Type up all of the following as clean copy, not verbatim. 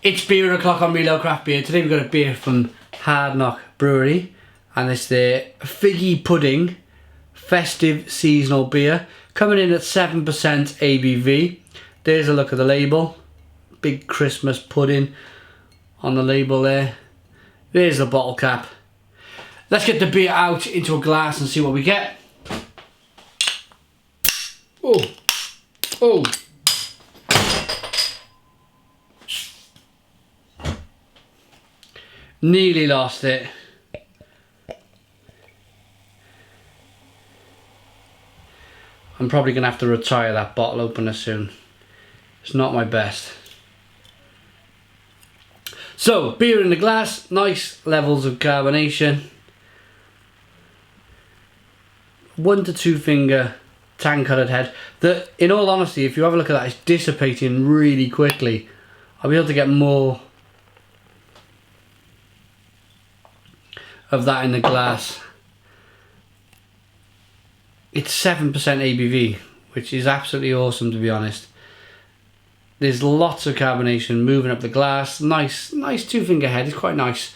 It's beer o'clock on Real Craft Beer. Today we've got a beer from Hardknott Brewery, and it's the Figgy Pudding Festive Seasonal Beer, coming in at 7% ABV. There's a look at the label. Big Christmas pudding on the label there. There's the bottle cap. Let's get the beer out into a glass and see what we get. Oh, oh. Nearly lost it. I'm probably going to have to retire that bottle opener soon. It's not my best. So, beer in the glass, nice levels of carbonation. 1 to 2 finger tan coloured head. That, in all honesty, if you have a look at that, it's dissipating really quickly. I'll be able to get more of that in the glass. It's 7% ABV, which is absolutely awesome, to be honest. There's lots of carbonation moving up the glass. Nice 2 finger head. It's quite nice.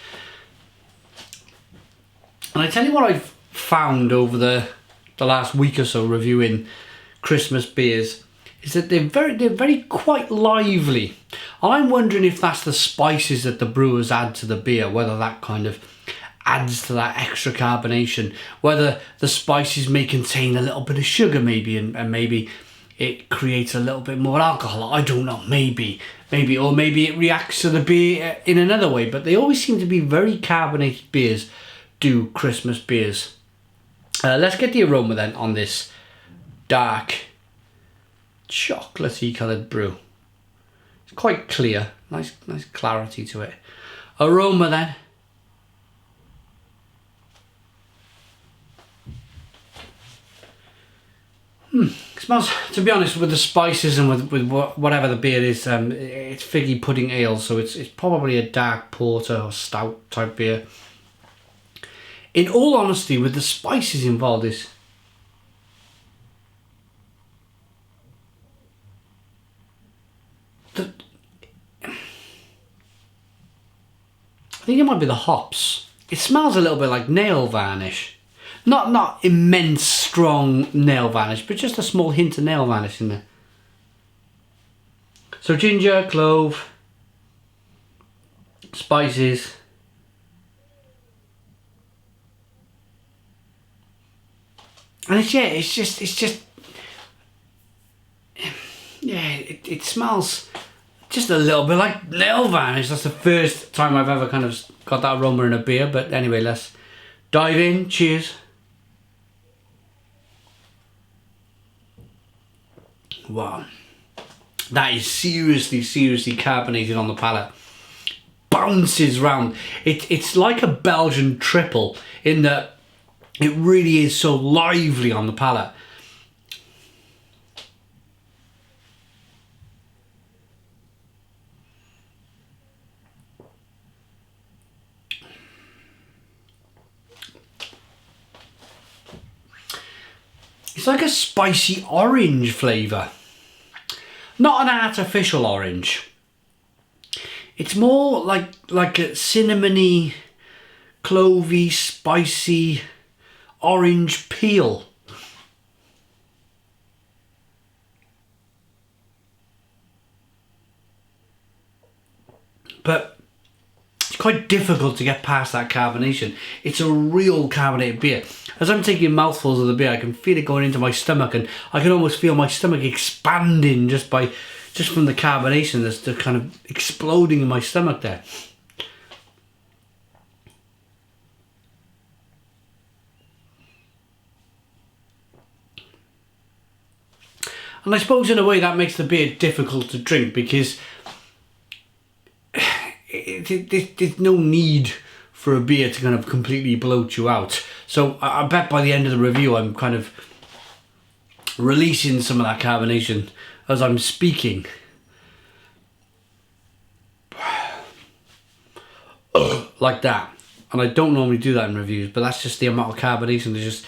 And I tell you what I've found over the last week or so reviewing Christmas beers is that they're very quite lively. And I'm wondering if that's the spices that the brewers add to the beer, whether that kind of adds to that extra carbonation, whether the spices may contain a little bit of sugar maybe, and maybe it creates a little bit more alcohol. I don't know, maybe, or maybe it reacts to the beer in another way, but they always seem to be very carbonated beers, do Christmas beers. Let's get the aroma then on this dark chocolatey coloured brew. It's quite clear, nice clarity to it. Aroma then. It smells, to be honest, with the spices and with whatever the beer is, it's figgy pudding ale, so it's probably a dark porter or stout type beer. In all honesty, with the spices involved, I think it might be the hops. It smells a little bit like nail varnish. Not immense strong nail varnish, but just a small hint of nail varnish in there. So ginger, clove, spices. And it smells just a little bit like nail varnish. That's the first time I've ever kind of got that aroma in a beer. But anyway, let's dive in. Cheers. Wow, that is seriously carbonated on the palate. Bounces round. It's like a Belgian triple in that it really is so lively on the palate. It's like a spicy orange flavour. Not an artificial orange. It's more like a cinnamony, clovey, spicy orange peel. But it's quite difficult to get past that carbonation. It's a real carbonated beer. As I'm taking mouthfuls of the beer, I can feel it going into my stomach, and I can almost feel my stomach expanding just from the carbonation that's kind of exploding in my stomach there. And I suppose in a way that makes the beer difficult to drink, because there's no need for a beer to kind of completely bloat you out. So I bet by the end of the review I'm kind of releasing some of that carbonation as I'm speaking. Like that. And I don't normally do that in reviews, but that's just the amount of carbonation that's just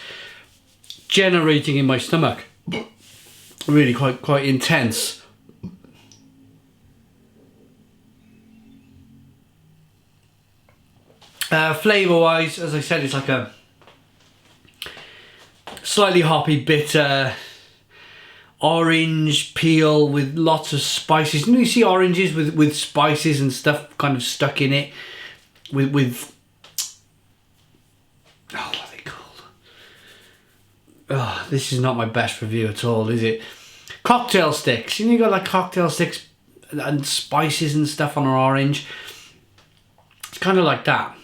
generating in my stomach. Really quite intense. Flavour wise, as I said, it's like a slightly hoppy, bitter orange peel with lots of spices. You know, you see oranges with spices and stuff kind of stuck in it with oh, what are they called? Oh, this is not my best review at all, is it? Cocktail sticks. You know, you got like cocktail sticks and spices and stuff on an orange. It's kind of like that.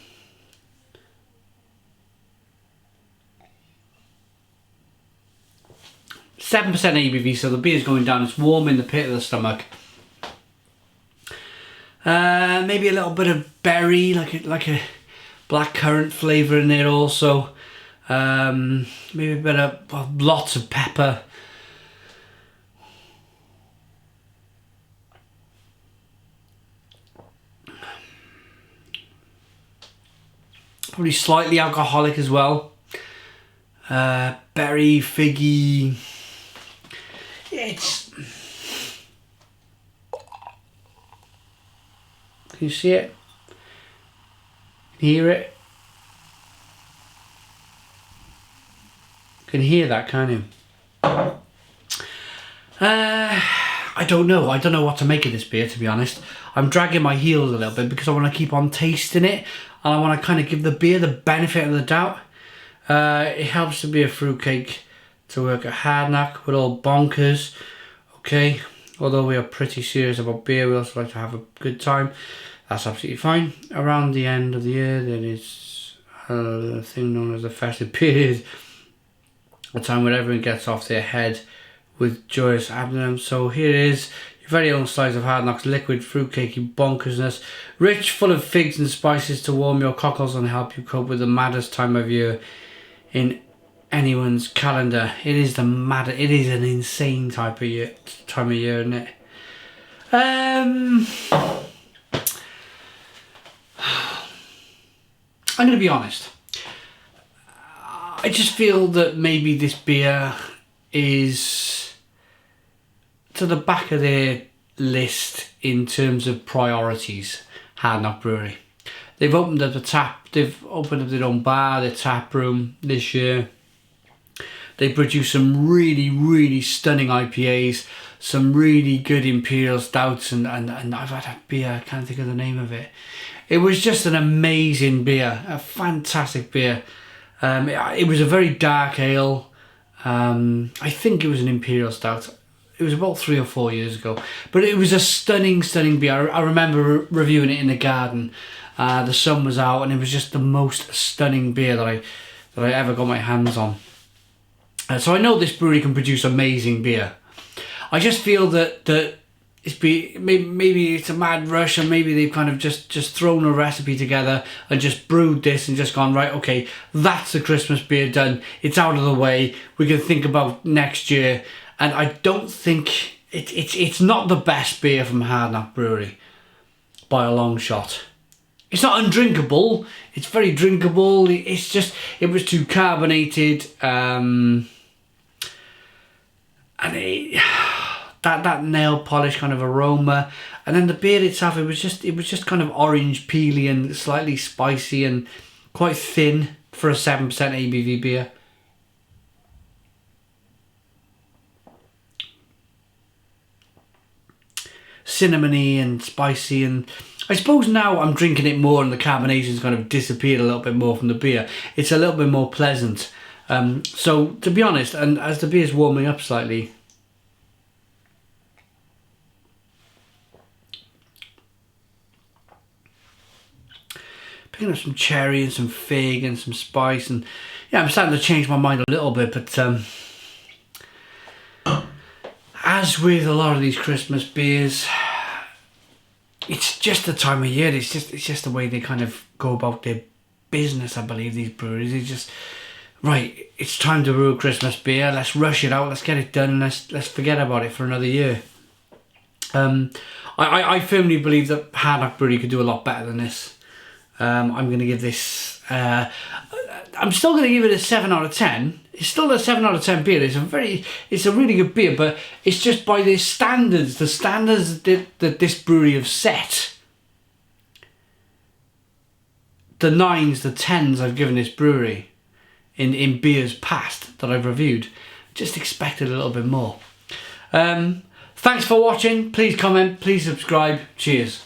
%7 ABV, so the beer's going down. It's warm in the pit of the stomach. Maybe a little bit of berry, like a black currant flavour in there also. Maybe a bit of, well, lots of pepper. Probably slightly alcoholic as well. Berry, figgy. It's... Can you see it? Hear it? You can hear that, can't you? I don't know. I don't know what to make of this beer, to be honest. I'm dragging my heels a little bit because I want to keep on tasting it, and I want to kind of give the beer the benefit of the doubt. It helps to be a fruitcake to work at Hardknott with all bonkers. Okay, although we are pretty serious about beer, we also like to have a good time. That's absolutely fine. Around the end of the year, there is a thing known as the Festive period, a time when everyone gets off their head with joyous abandon. So here it is, your very own slice of Hardknott's liquid fruitcakey bonkersness, rich, full of figs and spices to warm your cockles and help you cope with the maddest time of year in anyone's calendar. It is it is an insane time of year, isn't it? I'm going to be honest. I just feel that maybe this beer is to the back of their list in terms of priorities. Hardknott Brewery. They've opened up they've opened up their own bar, their tap room this year. They produce some really, really stunning IPAs, some really good imperial stouts, and I've had a beer, I can't think of the name of it. It was just an amazing beer, a fantastic beer. It was a very dark ale. I think it was an imperial stout. It was about 3 or 4 years ago, but it was a stunning, stunning beer. I remember reviewing it in the garden. The sun was out, and it was just the most stunning beer that I ever got my hands on. So I know this brewery can produce amazing beer. I just feel that maybe it's a mad rush, and maybe they've kind of just thrown a recipe together and just brewed this and just gone, right, okay, that's the Christmas beer done. It's out of the way. We can think about next year. And I don't think it's not the best beer from Hardknott Brewery by a long shot. It's not undrinkable. It's very drinkable. It's just, it was too carbonated. And that nail polish kind of aroma. And then the beer itself, it was just kind of orange peely and slightly spicy and quite thin for a 7% ABV beer. Cinnamony and spicy, and I suppose now I'm drinking it more and the carbonation's kind of disappeared a little bit more from the beer. It's a little bit more pleasant. So to be honest, and as the beer's warming up slightly, picking up some cherry and some fig and some spice, and yeah, I'm starting to change my mind a little bit, but as with a lot of these Christmas beers, it's just the time of year. It's just the way they kind of go about their business, I believe, these breweries. It's just, right, it's time to brew a Christmas beer. Let's rush it out. Let's get it done. Let's forget about it for another year. I firmly believe that Hardknott Brewery could do a lot better than this. I'm going to give this... I'm still going to give it a 7 out of 10. It's still a 7 out of 10 beer. It's a really good beer, but it's just by the standards that this brewery have set. the 9s, the 10s I've given this brewery in beers past that I've reviewed. Just expected a little bit more. Thanks for watching. Please comment, please subscribe. Cheers.